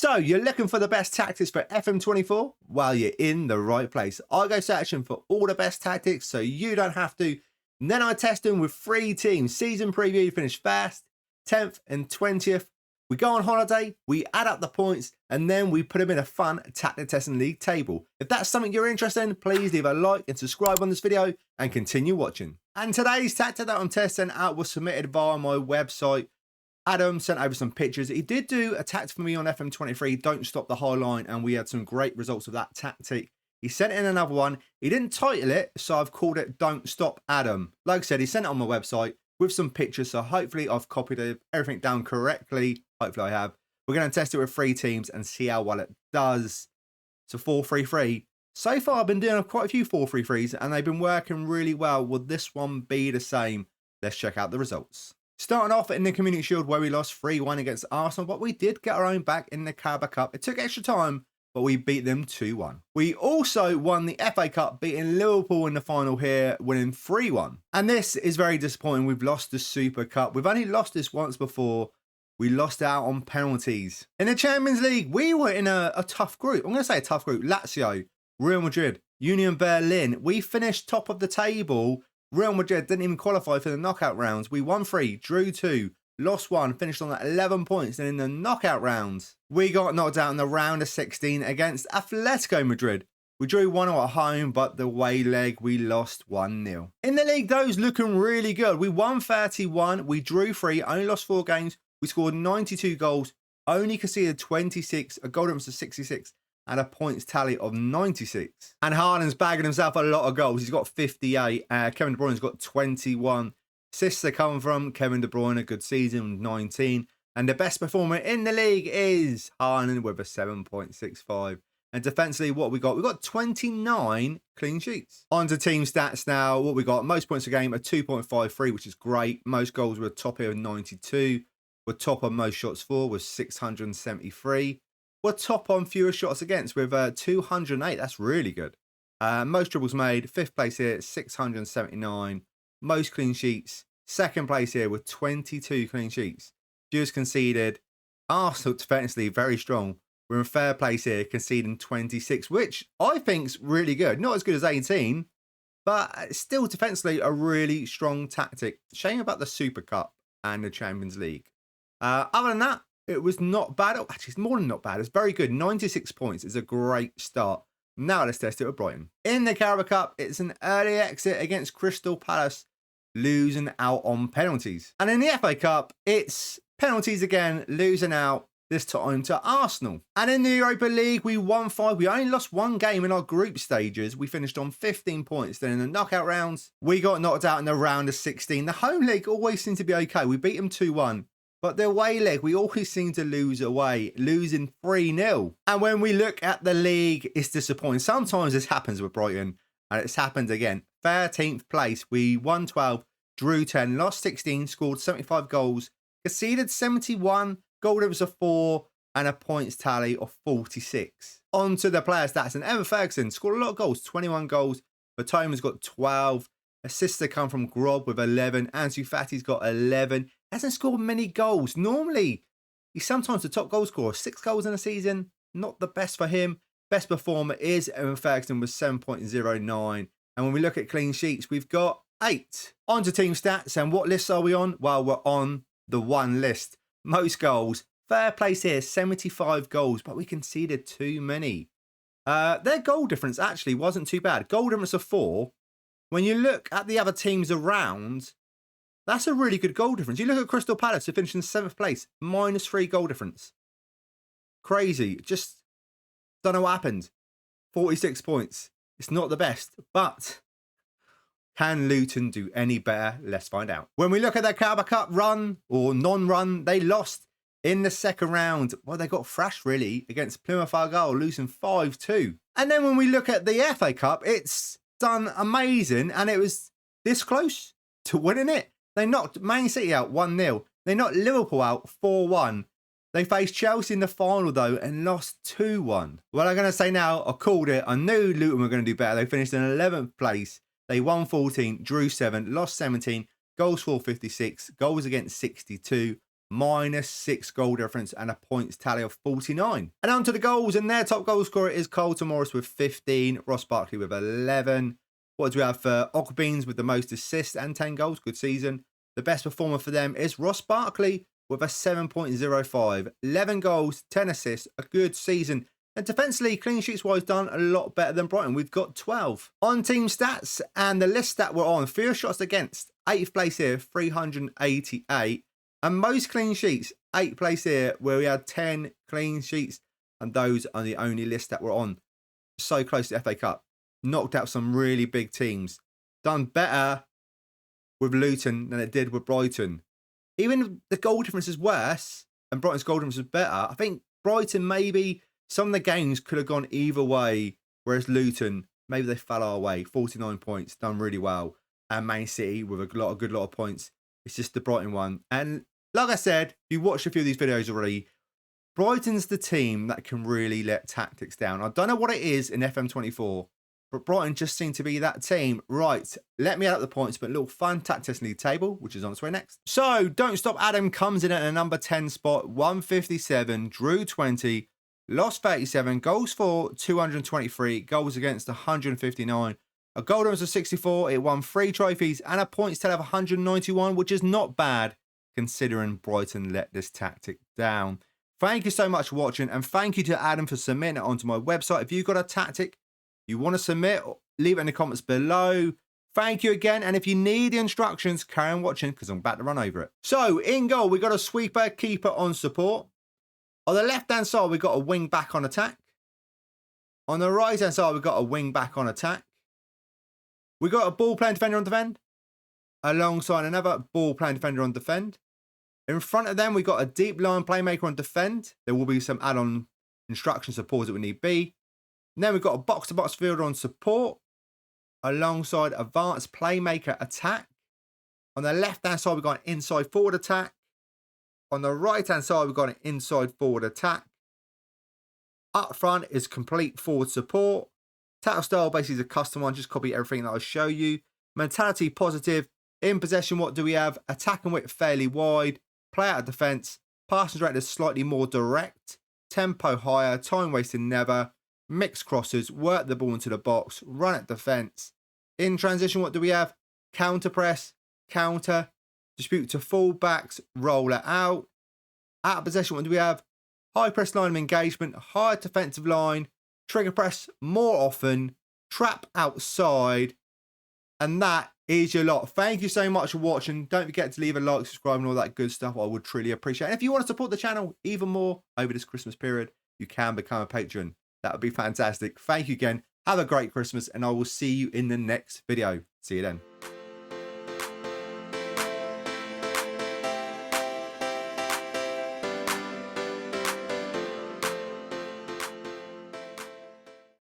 So, you're looking for the best tactics for FM24? Well, you're in the right place. I go searching for all the best tactics so you don't have to. And then I test them with 3 teams. Season preview, finish first, 10th and 20th. We go on holiday, we add up the points, and then we put them in a fun tactic testing league table. If that's something you're interested in, please leave a like and subscribe on this video and continue watching. And today's tactic that I'm testing out was submitted via my website. Adam sent over some pictures. He did do a tactic for me on FM23, Don't Stop the High Line, and we had some great results of that tactic. He sent in another one. He didn't title it, so I've called it Don't Stop Adam. Like I said, he sent it on my website with some pictures, so hopefully I've copied everything down correctly. Hopefully I have. We're going to test it with 3 teams and see how well it does. So 4-3-3. So far I've been doing quite a few 4-3-3s and they've been working really well. Will this one be the same? Let's check out the results. Starting off in the Community Shield where we lost 3-1 against Arsenal, but we did get our own back in the Carabao Cup. It took extra time, but we beat them 2-1. We also won the FA Cup, beating Liverpool in the final here, winning 3-1. And this is very disappointing. We've lost the Super Cup. We've only lost this once before. We lost out on penalties. In the Champions League, we were in a tough group. I'm going to say a tough group. Lazio, Real Madrid, Union Berlin. We finished top of the table. Real Madrid didn't even qualify for the knockout rounds. We won 3, drew 2, lost 1, finished on 11 points. And in the knockout rounds, we got knocked out in the round of 16 against Atletico Madrid. We drew 1-0 at home, but the away leg, we lost 1-0. In the league, those looking really good. We won 31, we drew 3, only lost 4 games. We scored 92 goals, only conceded 26, a goal difference of 66, and a points tally of 96. And Haaland's bagging himself a lot of goals. He's got 58. Kevin De Bruyne's got 21. Assists are coming from Kevin De Bruyne, a good season, 19. And the best performer in the league is Haaland with a 7.65. And defensively, what we got? We got 29 clean sheets. On to team stats now. What we got? Most points a game, a 2.53, which is great. Most goals were top here with 92. We're top on most shots for with 673. We're top on fewest shots against with 208. That's really good. Most dribbles made, 5th place here, 679. Most clean sheets, 2nd place here with 22 clean sheets. Fewest conceded. Arsenal defensively very strong. We're in 3rd place here, conceding 26, which I think's really good. Not as good as 18, but still defensively a really strong tactic. Shame about the Super Cup and the Champions League. Other than that, it was not bad. Oh, actually, it's more than not bad. It's very good. 96 points is a great start. Now let's test it with Brighton. In the Carabao Cup, it's an early exit against Crystal Palace, losing out on penalties. And in the FA Cup, it's penalties again, losing out, this time to Arsenal. And in the Europa League, we won 5. We only lost 1 game in our group stages. We finished on 15 points. Then in the knockout rounds, we got knocked out in the round of 16. The home leg always seemed to be okay. We beat them 2-1. But the away leg, we always seem to lose away, losing 3-0. And when we look at the league, it's disappointing. Sometimes this happens with Brighton, and it's happened again. 13th place, we won 12, drew 10, lost 16, scored 75 goals, conceded 71, goal difference of 4, and a points tally of 46. On to the player stats, and Evan Ferguson scored a lot of goals, 21 goals. Batoma's got 12. Assists to come from Grob with 11. Ansu Fati's got 11. Hasn't scored many goals. Normally, he's sometimes the top goal scorer. 6 goals in a season. Not the best for him. Best performer is Evan Ferguson with 7.09. And when we look at clean sheets, we've got 8. On to team stats. And what lists are we on? Well, we're on the 1 list. Most goals. Fair place here, 75 goals. But we conceded too many. Their goal difference actually wasn't too bad. Goal difference of 4. When you look at the other teams around, that's a really good goal difference. You look at Crystal Palace, who finished in 7th place, -3 goal difference. Crazy. Just don't know what happened. 46 points. It's not the best, but can Luton do any better? Let's find out. When we look at their Carabao Cup run or non-run, they lost in the 2nd round. Well, they got thrashed really against Plymouth Argyle, losing 5-2. And then when we look at the FA Cup, it's done amazing, and it was this close to winning it. They knocked Man City out 1-0. They knocked Liverpool out 4-1. They faced Chelsea in the final though and lost 2-1. Well, I'm going to say now, I called it. I knew Luton were going to do better. They finished in 11th place. They won 14, drew 7, lost 17, goals for 56, goals against 62, -6 goal difference and a points tally of 49. And on to the goals, and their top goal scorer is Colton Morris with 15, Ross Barkley with 11. What do we have for Ogbeans with the most assists and 10 goals? Good season. The best performer for them is Ross Barkley with a 7.05. 11 goals, 10 assists, a good season. And defensively, clean sheets wise, done a lot better than Brighton. We've got 12. On team stats and the list that we're on, fewest shots against, 8th place here, 388. And most clean sheets, 8th place here, where we had 10 clean sheets. And those are the only list that we're on. So close to FA Cup. Knocked out some really big teams. Done better with Luton than it did with Brighton. Even the goal difference is worse and Brighton's goal difference is better. I think Brighton, maybe some of the games could have gone either way, whereas Luton, maybe they fell our way. 49 points, done really well. And Man City with a good lot of points. It's just the Brighton one. And like I said, you watched a few of these videos already. Brighton's the team that can really let tactics down. I don't know what it is in FM24. But Brighton just seem to be that team. Right, let me add up the points, but a little fun tactics league table, which is on its way next. So, Don't Stop Adam comes in at a number 10 spot, 157, drew 20, lost 37, goals for 223, goals against 159, a goal difference of 64, it won 3 trophies, and a points tally of 191, which is not bad, considering Brighton let this tactic down. Thank you so much for watching, and thank you to Adam for submitting it onto my website. If you've got a tactic you want to submit, leave it in the comments below. Thank you again. And if you need the instructions, carry on watching because I'm about to run over it. So in goal, we got a sweeper, keeper on support. On the left-hand side, we got a wing back on attack. On the right-hand side, we got a wing back on attack. We got a ball playing defender on defend. Alongside another ball playing defender on defend. In front of them, we got a deep line playmaker on defend. There will be some add-on instruction support that we need be. And then we've got a box-to-box fielder on support alongside advanced playmaker attack. On the left-hand side, we've got an inside forward attack. On the right-hand side, we've got an inside forward attack. Up front is complete forward support. Tackle style basically is a custom one. Just copy everything that I'll show you. Mentality positive. In possession, what do we have? Attack and width fairly wide. Play out of defence. Passing rate is slightly more direct. Tempo higher. Time wasted never. Mixed crosses, work the ball into the box, run at defence. In transition, what do we have? Counter press, counter, dispute to full-backs, roll it out. Out of possession, what do we have? High press line of engagement, high defensive line, trigger press more often, trap outside. And that is your lot. Thank you so much for watching. Don't forget to leave a like, subscribe and all that good stuff. I would truly appreciate it. And if you want to support the channel even more over this Christmas period, you can become a patron. That would be fantastic. Thank you again. Have a great Christmas, and I will see you in the next video. See you then.